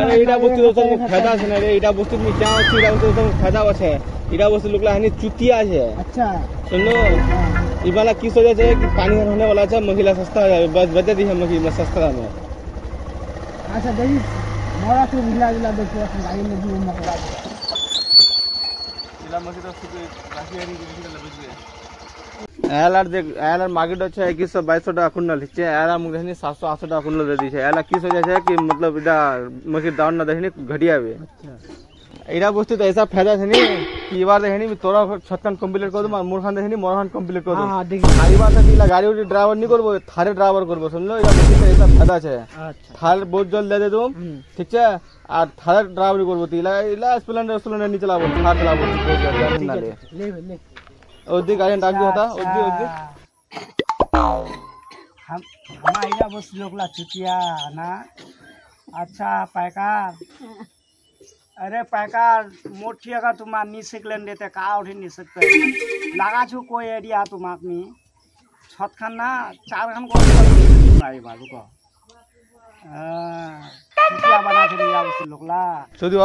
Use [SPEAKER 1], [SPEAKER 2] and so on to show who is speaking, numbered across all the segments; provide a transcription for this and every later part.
[SPEAKER 1] अरे इटा बस्तु तो फायदा छे ना रे इटा बस्तु में क्या अछि इटा बस्तु तो फायदा আছে इटा बस्तु लोकला हनी चुतिया है। अच्छा सुनो ई वाला की सोचे छे कि पानी होने वाला है महिला सस्ता हो जाए बस बजे दी हम महिला सस्ता में। अच्छा देखी मोरा से मिला मिला देखो गाड़ी में भी मकड़ा इला मके तो सुके राखी हरी की लबे एलार देख एलार मार्केट আছে 2100-2200 টাকা কুইন্টাল দিচ্ছে এলা মুখ দেখনি 700-800 টাকা কুইন্টাল দে দিছে এলা কি सोचे छे कि मतलब इटा मके दाम ना देखनी घटियाबे। अच्छा इटा वस्तु तो ऐसा फायदा है नहीं कि बार देखनी तोरा छतन कंप्लीट कर दूं मोर खान देखनी मोर खान कंप्लीट कर दूं। हां देखी गाड़ी बात है इला गाड़ी उडी ड्राइवर नहीं करबो थारे ड्राइवर करबो सुनलो इटा वस्तु तो ऐसा फायदा छे। अच्छा थार बहुत जल्द दे दूं ठीक छे और थारे ड्राइवर करबो इला इला स्प्लेंडर नहीं चलाबो थार चलाबो बहुत जल्द ना ले ले ओदी गाड़ी डाक दिया था ओदी हम आइला बस लोकला चुतिया ना। अच्छा पैकार अरे पैकार मोठी अगर तुम नहीं सकलेन देते का उठी नहीं सकते लगा छु कोई एरिया तुम आदमी छत खान ना 4 खान को भाई बाबू को चुतिया बना के दिया बस लोकला सुदी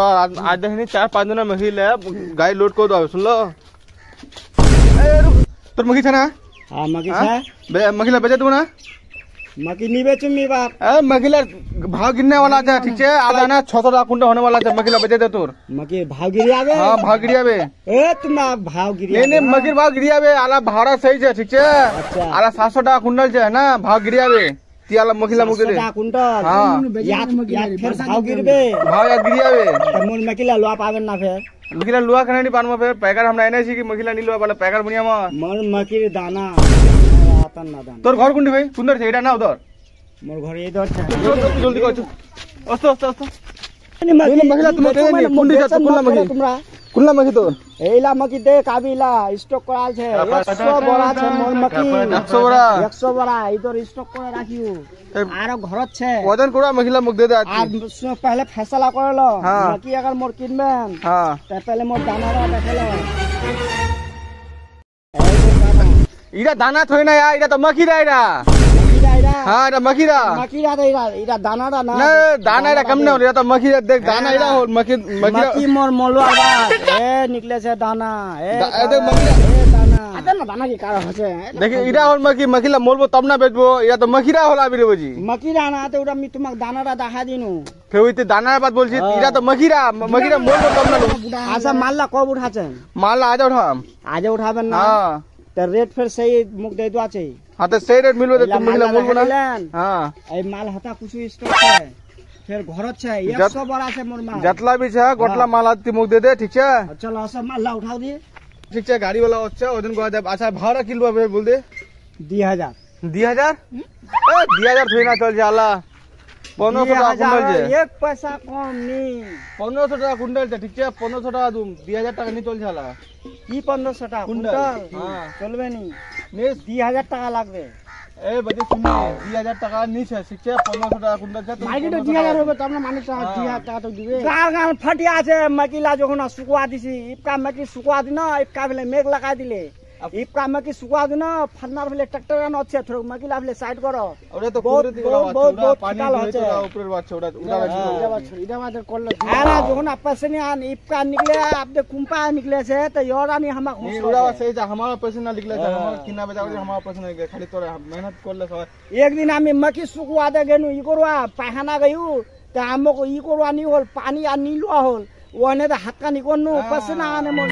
[SPEAKER 1] आज देखनी 4-5 दिन महिला गाड़ी लोड कर दो सुन लो তোর মকি আছে না? হ্যাঁ মকি আছে মকিলা বেচে দেবো না मकी नहीं बेचूं मी बाप मकीला भाव गिरने वाला है ठीक है आधा ना 600 टाका कुंटल होने वाला है मकीला बेचे दे तोर मकी भाव गिरिया बे। हां भाव गिरिया बे ए तुम भाव गिरिया नहीं मकीर भाव गिरिया बे आला भाड़ा सही है ठीक है। अच्छा आला 700 टाका कुंटल है ना भाव गिरिया बे तियाला मकीला मुके दे 700 टाका कुंटल। हां यार फिर भाव गिरबे भाव या गिरिया बे त मोर मकीला लुआ पावे ना फिर मकीला लुआ कने नहीं पानमा फिर पैकार हमरा एने छी कि मकीला नहीं लुआ वाला पैकार बुनिया म मोर मकीर दाना তোর ঘর কোনটি ভাই সুন্দর আছে এটা না উধর মোর ঘর এই ধর জলদি কর আস্তে আস্তে আস্তে মহিলা তুমি কোনটি যাচ্ছ কুল্লা মাখি তোর এইলা মাখি দে কাবিলা স্টক করাল আছে 100 বড়া আছে মোর মাখি 100 বড়া ইধর স্টক করে রাখিও আর ঘরত আছে ওজন কোড়া মহিলা মুখ দে দে আর पहले फैसला करलो মাখি अगर मोर किनবেন हां त पहले मोर दानारा देखलो इरा दाना थोड़ी ना यार इरा तो मखीरा इरा हां इरा मखीरा तो इरा दाना ना दाना इरा कम नहीं हो इरा तो मखीरा देख दाना इरा हो मखी मोर मोलवा बा ए निकले से दाना ए देख मखीरा ए दाना अते ना दाना की कारण होছে देखि इरा और मखीला मोलबो तब ना बेचबो इरा तो मखीरा होला बिरे बजी मखीरा ना तो उरा मी तुमक दानारा দেখা দিনু ফের ওইতে দানার বাত বলছি ইরা তো মখীরা মোলবো তব না আচ্ছা মাললা কব উঠাছেন মাললা আজ উঠাবেন না हां तो रेट फिर सही मुख दे दो आछे। हां तो सही रेट मिलबे तो महिला मोल बना हां ए माल हता कुछ स्टॉक है फिर घरत छे 100 बड़ा से मोर माल जतला भी छे गोटला माल आती मुख दे दे ठीक छे। चलो सब माल ला उठा दिए ठीक छे गाड़ी वाला अच्छा ओजन को अच्छा भाड़ा किलो बोल दे 2000 थोड़ी ना चल जाला 1500 টাকা কুইন্টাল যে एक पैसा कम नहीं 1500 টাকা কুইন্টাল যে ঠিক আছে 1500 টাকা दूं 2000 টাকা नहीं चल जाला की 1500 টাকা কুইন্টাল हां चलबे नहीं 2000 টাকা লাগবে ए बजे सुनो 2000 টাকা নিছে ঠিক আছে 1500 টাকা কুইন্টাল আছে মার্কেটে 2000 হবে তবে মানে 2000 টাকা তো দিবে গাল ফাটি আছে মকিলা যখন শুকোয়া দিছি ইপকা মকি শুকোয়া দিনা ইপকা ফেলে মেঘ লাগা দিলে इपका मकी सुखा दो ना फन्नार फले ट्रैक्टर न अच्छे थोड़ा मकी लाफले साइड करो ओरे तो कुदरती बहुत पानी होचे ऊपर बात छोड़ा इडा बात करले आला जोन आपसे ने आन इपका निकले आप दे कुंपा निकले से तो योरानी हम उड़ा सही जा हमारा पैसा ना निकले जा हम किना बजा हमारा पैसा नहीं खाली तोरा मेहनत करले सब एक दिन हम मकी सुखवा दे गेनु ई करवा पाहाना गयु त हमको ई करवा नहीं होल पानी आ नीलवा होल ओने तो हक्का निकोनु पैसा ना आने मोर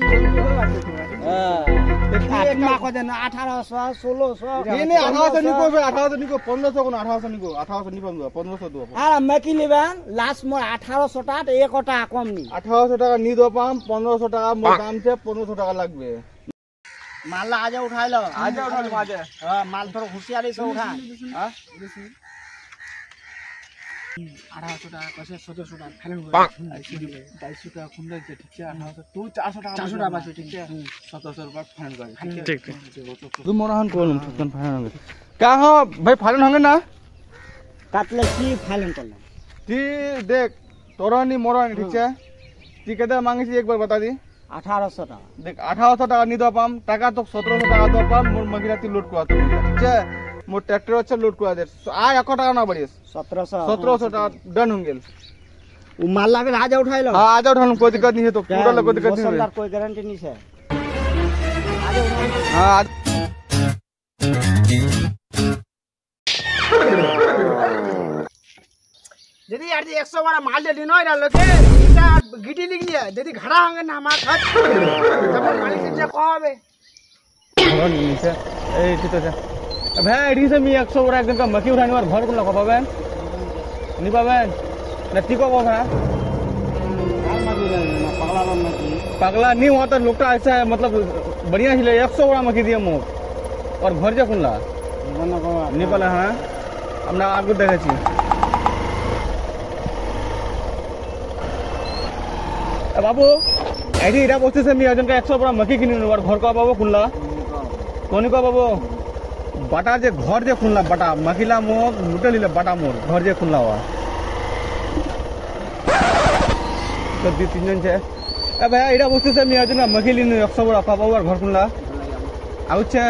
[SPEAKER 1] हां को देना 1800 1600 नहीं 1800 निको 1800 निको 1500 को 1800 निको 1800 नहीं पाऊंगा 1500 दो हां मैं की लेबेन लास्ट मोर 1800 टाका एक टाका कम नहीं 1800 टाका नहीं दो पाम 1500 टाका मोर दाम से 1500 टाका लागबे माल आजा उठा लो आजा हां माल थोड़ा होशियारी से उठा हां 1800 টাকা কসে 1700 টাকা ফাইনাল হয়ে 250 টাকা কুইন্টাল ঠিক আছে 1800 তো 400 টাকা বাঁচবে ঠিক আছে 1700 रुपए फाइनल कर ठीक तू मोरहन कोलम फटन फाइनल का हो भाई फाइनल होंगे ना काटले की फाइनल करना ती देख तोरानी मोरहन ठीक है ती केदा मांगे छी एक बार बता दी 1800 টাকা देख 1800 টাকা নি दो पाम टाका तो 1700 টাকা दो पाम मोर मगिराती लोड को ठीक है मोर ट्रैक्टर अच्छा लोड कर दे आ 1 টাকা না বাড়িস 1700 টাকা डन हो गेल
[SPEAKER 2] वो माल लावे आज उठाई लो।
[SPEAKER 1] हां आज उठा लो कोई दिक्कत नहीं है तो पूरा लो कोई दिक्कत नहीं है
[SPEAKER 2] कोई गारंटी नहीं है आज उठा।
[SPEAKER 1] हां आज
[SPEAKER 2] यदि यार 100 वाला माल ले लिनो ना लोके इटा गिटी लिख लिया यदि घड़ा होंगे ना हमार खत तब मालिक से कहबे
[SPEAKER 1] घर नहीं से ए ठीक है भाई एडी से मी 100 वाला एकदम का मकी उठाने और घर को लगा पाबेन नहीं पाबेन ना टिको को है पगला नहीं हुआ तो लोटा ऐसा है मतलब बढ़िया हिले 100 वाला मकी दिए मो और घर जा कुनला नहीं पला हां हमरा आगु देखे छी बाबू एडी इरा बस्ती से मी अजन का 100 वाला मकी किनी और घर को बाबू कुनला कोनी को बाबू बाटा जे घर जे खुलना बाटा मकिला मो मुटलिले बाटा मोर घर जे खुलना हुआ तो दी 3 जन छे ए भाई इरा बस्ती से मी अजन मकिली 100 वाला बाबू और घर खुलना आउछे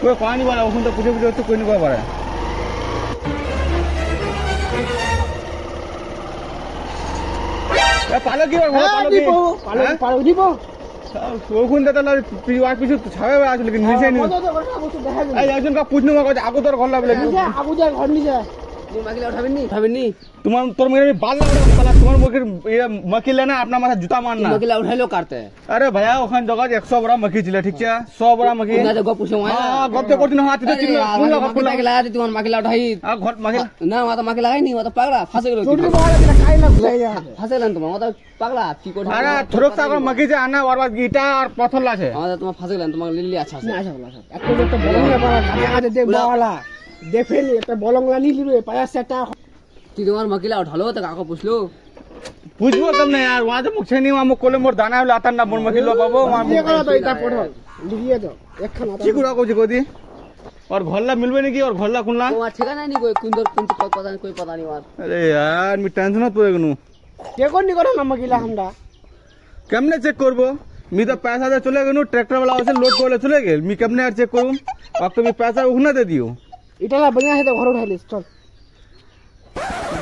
[SPEAKER 1] कोई पानी वाला उखन तो पूछे पूछे तो कोई नहीं को पारे ए पालो की और पालो दीपो ओखन तो ला पिवा पिछु छावे आज लेकिन मिसे नहीं ए एकजन का पूछनु को आगु तोर घर लाबले
[SPEAKER 2] आगु जा घर नि जा तू मकिला उठाबे नी
[SPEAKER 1] तुम तोर मेरे बाल लगा साला तुम मकिर ये मकी लेना अपना माथा जूता मारना
[SPEAKER 2] मकिला उठाइलो काटते
[SPEAKER 1] अरे भैया ओखन जगह 100 बड़ा मकी छिले ठीक छे 100 बड़ा मकी
[SPEAKER 2] ना जगह पूछो
[SPEAKER 1] हां गप तो करती न हाथ तो चिल्ला फूल लगा फूल
[SPEAKER 2] मकिला आदि तुम मकिला उठाई
[SPEAKER 1] हां घर मकिला
[SPEAKER 2] ना माता मकिला है नहीं वो तो पगला फंसे गेलो छोटी बाल काई ना घुसाइया फंसे लन तुम वो तो पगला की को
[SPEAKER 1] अरे थोड़क सा मकी जे आना और बार ईटा और पत्थर ला छे
[SPEAKER 2] हां तुम फंसे लन तुम ले लिया अच्छा से अच्छा बोला एक तो बोलंगला पड़ा आज दे बाला देखेली एक बोलंगला नहीं लिरो 50 सेटा ती तुम्हार मकिला उठालो तो काको पूछलो
[SPEAKER 1] पूछबो तुमने यार वहां तो मुझे नहीं वहां कोले मोर दाना लाता ना बोल मकिलो बाबू वहां
[SPEAKER 2] ये करो तो इता पढ़ो लिखिए तो एक खाना
[SPEAKER 1] की गुड़ा को दी और घरला मिलबे नहीं की और घरला कुनला
[SPEAKER 2] वहां ठिकाना नहीं कोई कुंदर कुंत पता नहीं कोई पता नहीं बात
[SPEAKER 1] अरे यार मी टेंशन तो एगनु
[SPEAKER 2] के कोन नहीं करो ना मकिला हमरा
[SPEAKER 1] केमने चेक करबो मी तो पैसा दे चले गनु ट्रैक्टर वाला से लोड कोले चले गेल मी केमने यार चेक करू अब तो मी पैसा उहना दे दियो
[SPEAKER 2] इटाला बढ़िया है तो घर उठा ले चल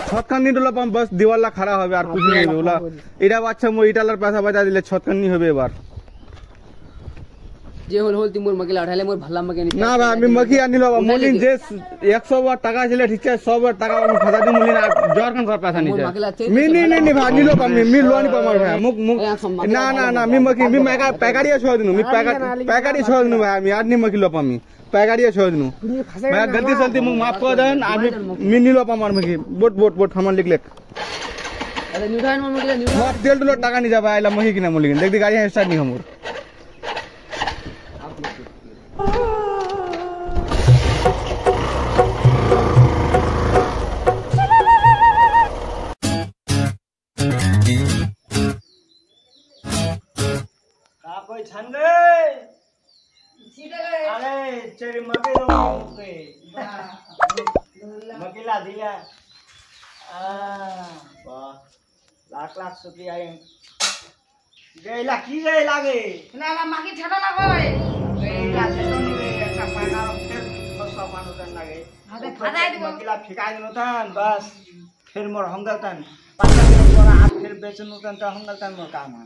[SPEAKER 1] छतकान नहीं डोला पम बस दीवार खड़ा होबे और कुछ नहीं बोला इडा अच्छा मो इटालार पैसा बचा दिले छतकान नहीं होबे बार
[SPEAKER 2] जे होल ती मोर मकिला उठाले मोर भल्ला मके नहीं
[SPEAKER 1] ना बा मी मकी आनी लो मोलिन जे 100 वाट टाका छिले ठीक है 100 वाट टाका में फसा दी मोलिन जर कन कर पैसा नहीं मी नहीं भा नी लो पम मी लो नहीं पम भाई मुक ना ना ना मी मकी मी पैकाड़िया छोड़ दिनु मी पैकाड़ी छोड़ दिनु भाई मी आज नहीं मकी लो पम मी पैकाड़िया छोड़ दिनु मैं गलती सलती मुक माफ कर देन आ मी नी लो पम मकी बोट हमन लिख ले
[SPEAKER 2] अरे न्यूठान मोर मकिला न्यूठान
[SPEAKER 1] तेल लो टाका नहीं जाबा आइला मही किना मोलिन देख दी गाड़ी स्टार्ट नहीं हमर
[SPEAKER 2] कोई छन रे अरे चेरी मके दो के मकिला दिया वाह लाख शुक्रिया गैला की गए लागे
[SPEAKER 3] ना ना माकी छटा लागोय
[SPEAKER 2] गैला से तो नहीं रे एक पैसा फिर 100 पानो तन लागे
[SPEAKER 3] अबे फदाई दिबो
[SPEAKER 2] मकिला फिकाई दिनो तन बस फिर मोर हंगल तन 5 किलो बोरा आप फिर बेचनु तन तो हंगल तन मोर काम है